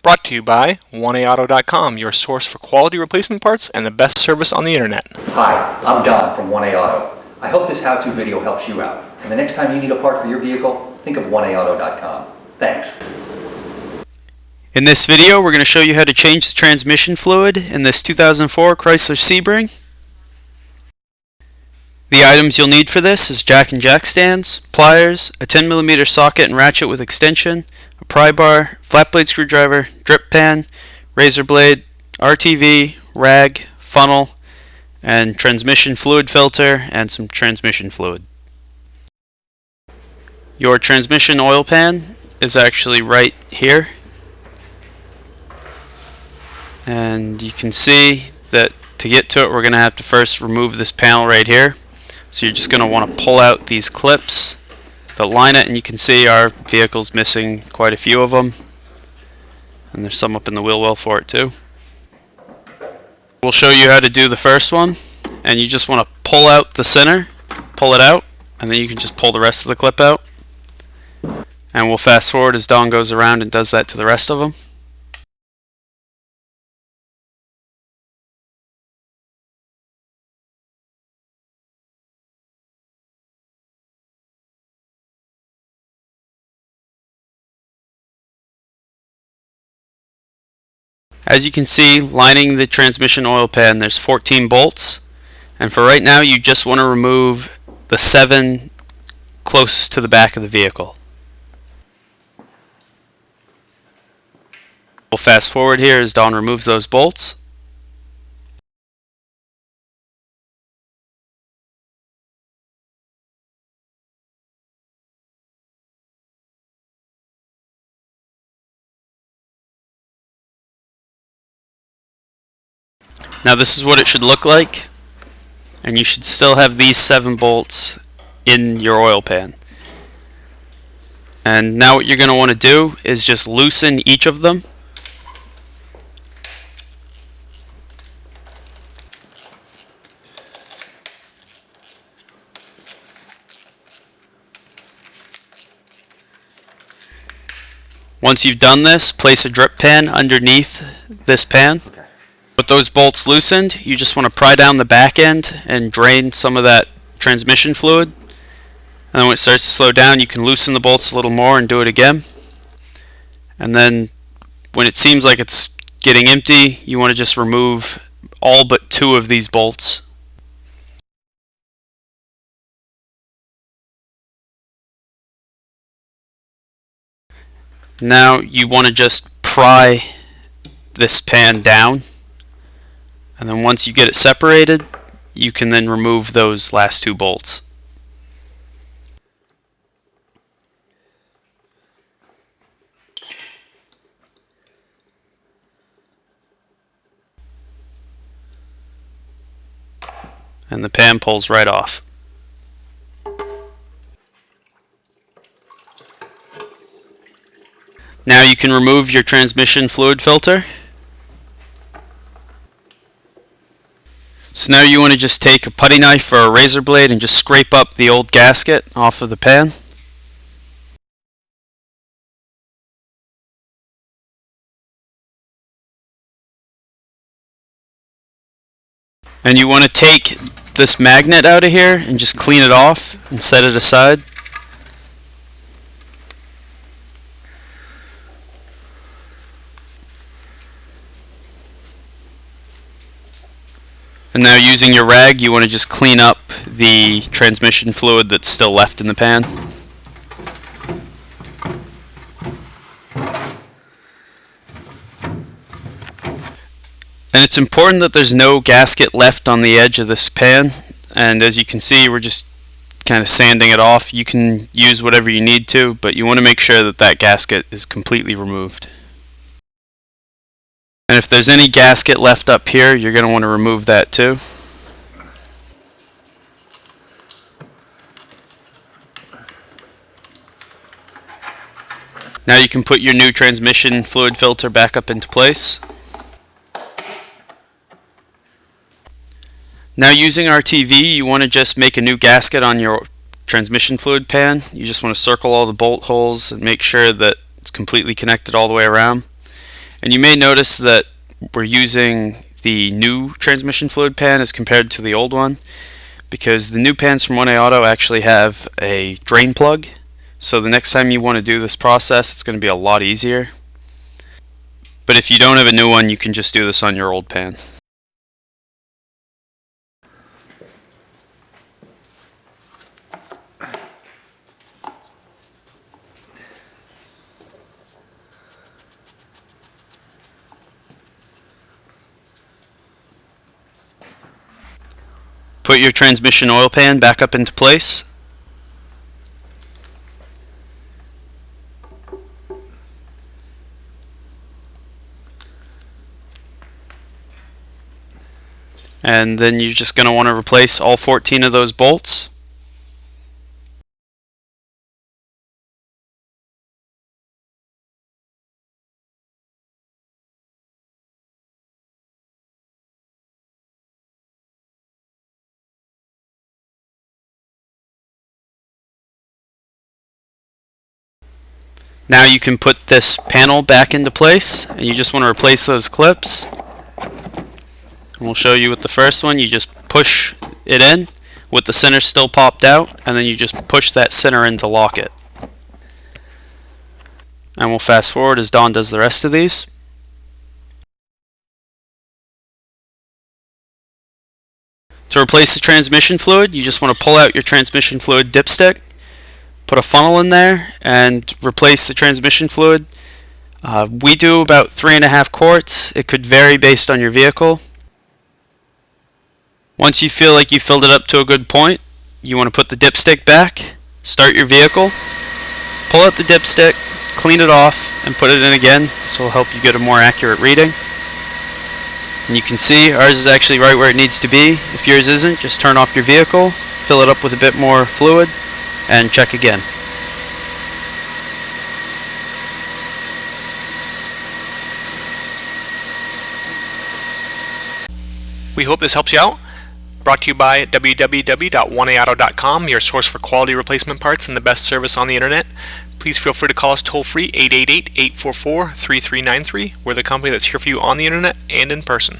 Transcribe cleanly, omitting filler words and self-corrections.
Brought to you by 1AAuto.com, your source for quality replacement parts and the best service on the internet. Hi, I'm Don from 1A Auto. I hope this how-to video helps you out. And the next time you need a part for your vehicle, think of 1AAuto.com. Thanks. In this video, we're going to show you how to change the transmission fluid in this 2004 Chrysler Sebring. The items you'll need for this is jack and jack stands, pliers, a 10mm socket and ratchet with extension, a pry bar, flat blade screwdriver, drip pan, razor blade, RTV, rag, funnel, and transmission fluid filter and some transmission fluid. Your transmission oil pan is actually right here. And you can see that to get to it, we're going to have to first remove this panel right here. So you're just going to want to pull out these clips that line it, and you can see our vehicle's missing quite a few of them. And there's some up in the wheel well for it too. We'll show you how to do the first one, and you just want to pull out the center, pull it out, and then you can just pull the rest of the clip out. And we'll fast forward as Don goes around and does that to the rest of them. As you can see, lining the transmission oil pan, there's 14 bolts, and for right now you just want to remove the 7 closest to the back of the vehicle. We'll fast forward here as Don removes those bolts. Now this is what it should look like, and you should still have these 7 bolts in your oil pan. And now what you're going to want to do is just loosen each of them. Once you've done this, place a drip pan underneath this pan. With those bolts loosened, you just want to pry down the back end and drain some of that transmission fluid. And then when it starts to slow down, you can loosen the bolts a little more and do it again. And then when it seems like it's getting empty, you want to just remove all but 2 of these bolts. Now you want to just pry this pan down. And then once you get it separated, you can then remove those last 2 bolts. And the pan pulls right off. Now you can remove your transmission fluid filter. So now you want to just take a putty knife or a razor blade and just scrape up the old gasket off of the pan. And you want to take this magnet out of here and just clean it off and set it aside. And now using your rag, you want to just clean up the transmission fluid that's still left in the pan. And it's important that there's no gasket left on the edge of this pan. And as you can see, we're just kind of sanding it off. You can use whatever you need to, but you want to make sure that that gasket is completely removed. And if there's any gasket left up here, you're going to want to remove that too. Now you can put your new transmission fluid filter back up into place. Now using RTV, you want to just make a new gasket on your transmission fluid pan. You just want to circle all the bolt holes and make sure that it's completely connected all the way around. And you may notice that we're using the new transmission fluid pan as compared to the old one, because the new pans from 1A Auto actually have a drain plug. So the next time you want to do this process, it's going to be a lot easier. But if you don't have a new one, you can just do this on your old pan. Put your transmission oil pan back up into place. And then you're just going to want to replace all 14 of those bolts. Now you can put this panel back into place, and you just want to replace those clips. And we'll show you with the first one. You just push it in with the center still popped out, and then you just push that center in to lock it. And we'll fast forward as Don does the rest of these. To replace the transmission fluid, you just want to pull out your transmission fluid dipstick, put a funnel in there, and replace the transmission fluid. We do about 3.5 quarts. It could vary based on your vehicle. Once you feel like you filled it up to a good point, you want to put the dipstick back, start your vehicle, pull out the dipstick, clean it off, and put it in again. This will help you get a more accurate reading. And you can see ours is actually right where it needs to be. If yours isn't, just turn off your vehicle, fill it up with a bit more fluid, and check again. We hope this helps you out. Brought to you by www.1aauto.com, your source for quality replacement parts and the best service on the internet. Please feel free to call us toll-free 888-844-3393. We're the company that's here for you on the internet and in person.